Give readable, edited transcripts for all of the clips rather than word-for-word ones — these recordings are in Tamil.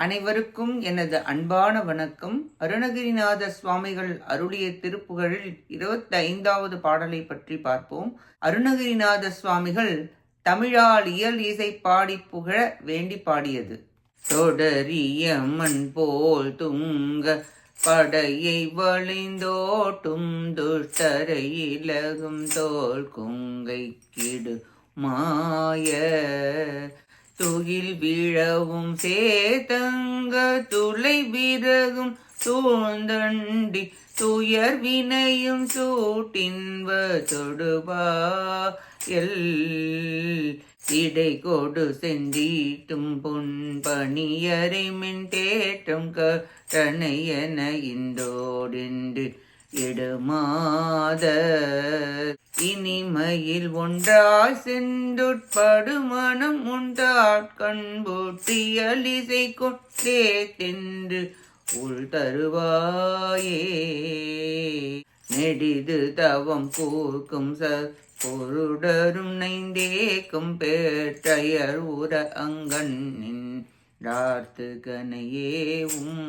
அனைவருக்கும் எனது அன்பான வணக்கம். அருணகிரிநாத சுவாமிகள் அருளிய திருப்புகழில் 25வது பாடலை பற்றி பார்ப்போம். அருணகிரிநாத சுவாமிகள் தமிழால் இயல் இசை பாடி புகழ வேண்டி பாடியது. தொடரிய மண் போல் துங்க படையை வழிந்தோட்டும் துஷ்டரை இலகும் தோல் குங்கை கிடு மாய துகில் விழவும் சேதங்க துளை விறகும் சூழ்ந்தண்டி துயர் வினையும் சூட்டின்வ தொடுவா இடை கொடு சென்றீட்டும் பொன் பணியறிமின் தேற்றம் கட்டணையன இந்தோடென்று இடுமாத இனிமையில் ஒன்றாய் சென்றுட்படு மனம் உண்டாட்கண்பூட்டியலிசை கொண்டே தென்று உள் தருவாயே நெடிது தவம் கூர்க்கும் பொருடரும் நைந்தேக்கும் பேற்றையர் உர அங்கண்ணின் டார்த்துகனையேவும்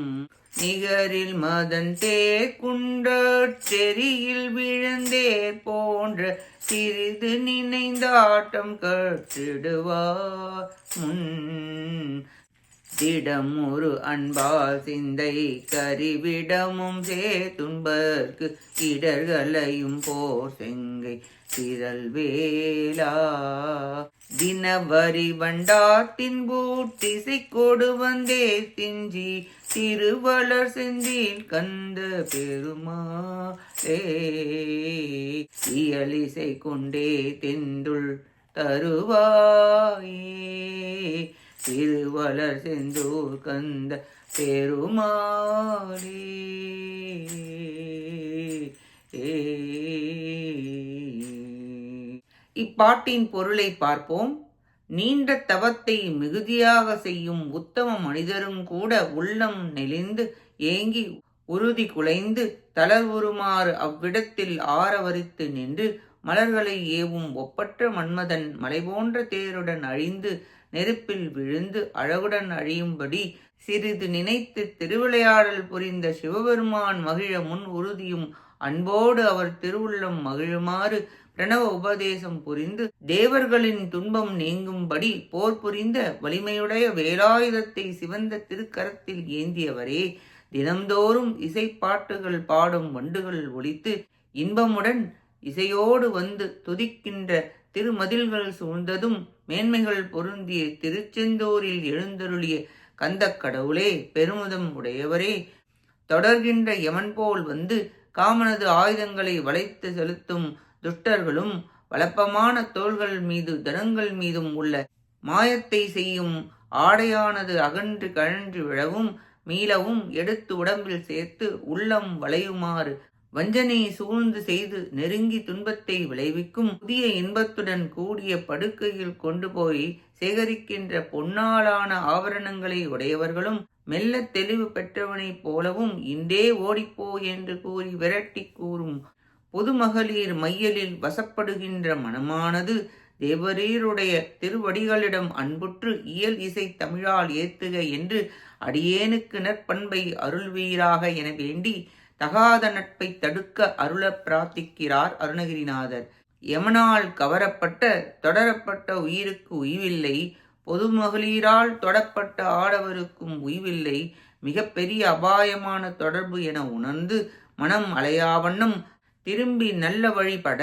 நிகரில் மதன் தேக்குண்டற் செரியில் விழுந்தேர் போன்ற சிறிது நினைந்தாட்டம் கட்டிடுவார் முன் திடம் ஒரு அன்பால் சிந்தை கரிவிடமும் சேத்துன்பர்க்கு இடர்களையும் போர் செங்கை திரள் வேளா தினவரி வண்டாத்தின் பூட்டிசை கொடு வந்தே திஞ்சி திருவளர் செந்தில் கந்த பெருமாளே இயலிசை கொண்டே தெந்துள் தருவாயே திருவளர் செந்தூர் கந்த பெருமாளே. இப்பாட்டின் பொருளை பார்ப்போம். நீண்ட தவத்தை மிகுதியாக செய்யும் உத்தம மனிதரும் கூட உள்ளம் நெளிந்து ஏங்கி உறுதி குலைந்து தளர்வுறுமாறு அவ்விடத்தில் ஆரவரித்து நின்று மலர்களை ஏவும் ஒப்பற்ற மன்மதன் மலை போன்ற தேருடன் அழிந்து நெருப்பில் விழுந்து அழகுடன் அழியும்படி சிறிது நினைத்து திருவிளையாடல் புரிந்த சிவபெருமான் மகிழ முன் உறுதியும் அன்போடு அவர் திருவுள்ளம் மகிழுமாறு பிரணவ உபதேசம் புரிந்து தேவர்களின் துன்பம் நீங்கும்படி போர் புரிந்த வலிமையுடைய வேலாயுதத்தை சிவந்த திருக்கரத்தில் ஏந்தியவரே தினம்தோறும் இசைப்பாட்டுகள் பாடும் வண்டுகள் ஒலித்து இன்பமுடன் இசையோடு வந்து துதிக்கின்ற திருமதில்கள் சூழ்ந்ததும் மேன்மைகள் பொருந்திய திருச்செந்தூரில் எழுந்தருளிய கந்த கடவுளே பெருமுதம் உடையவரே தொடர்கின்ற யமன் போல் வந்து காமனது ஆயுதங்களை வளைத்து செலுத்தும் துஷ்டர்களும் வளப்பமான தோள்கள் மீது தனங்கள் மீதும் உள்ள மாயத்தை செய்யும் ஆடையானது அகன்று கழன்று விழவும் மீளவும் எடுத்து உடம்பில் சேர்த்து உள்ளம் வளையுமாறு வஞ்சனை சூழ்ந்து செய்து நெருங்கி துன்பத்தை விளைவிக்கும் புதிய இன்பத்துடன் கூடிய படுக்கையில் கொண்டு போய் சேகரிக்கின்ற பொன்னாலான ஆபரணங்களை உடையவர்களும் மெல்ல தெளிவு பெற்றவனைப் போலவும் இன்றே ஓடிப்போ என்று கூறி விரட்டி கூறும் பொதுமகளிர் மையலில் வசப்படுகின்ற மனமானது தேவரீருடைய திருவடிகளிடம் அன்புற்று இயல் இசை தமிழால் ஏத்துக என்று அடியேனுக்கு நற்பண்பை அருள்வீராக என வேண்டி தகாத நட்பை தடுக்க அருள பிரார்த்திக்கிறார் அருணகிரிநாதர். யமனால் கவரப்பட்ட தொடரப்பட்ட உயிருக்கு உய்வில்லை, பொதுமகளிரால் தொடப்பட்ட ஆடவருக்கும் உய்வில்லை, மிக பெரிய அபாயமான தொடர்பு என உணர்ந்து மனம் அலையாவண்ணம் திரும்பி நல்ல வழிபட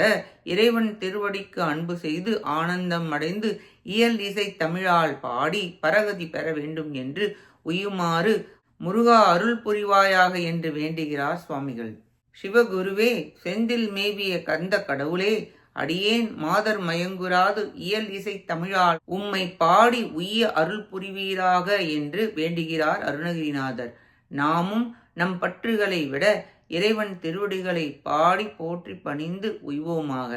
இறைவன் திருவடிக்கு அன்பு செய்து ஆனந்தம் அடைந்து இயல் இசை தமிழால் பாடி பரகதி பெற வேண்டும் என்று உய்யுமாறு முருகா அருள் புரிவாயாக என்று வேண்டுகிறார் சுவாமிகள். சிவகுருவே செந்தில் மேவிய கந்த கடவுளே அடியேன் மாதர் மயங்குராது இயல் இசை தமிழால் உம்மை பாடி உய்ய அருள் புரிவீராக என்று வேண்டுகிறார் அருணகிரிநாதர். நாமும் நம் பற்றுகளை விட இறைவன் திருவடிகளை பாடி போற்றி பணிந்து உய்வோமாக.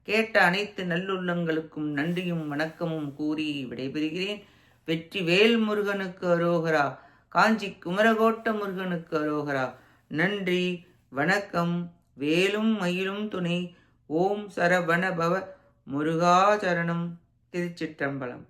கேட்ட அனைத்து நல்லுள்ளங்களுக்கும் நன்றியும் வணக்கமும் கூறி விடைபெறுகிறேன். வெற்றி வேல் முருகனுக்கு அரோகரா. காஞ்சி குமரகோட்ட முருகனுக்கு அரோகரா. நன்றி, வணக்கம். வேலும் மயிலும் துணை. ஓம் சரவண பவ முருகாச்சரணம். திருச்சிற்றம்பலம்.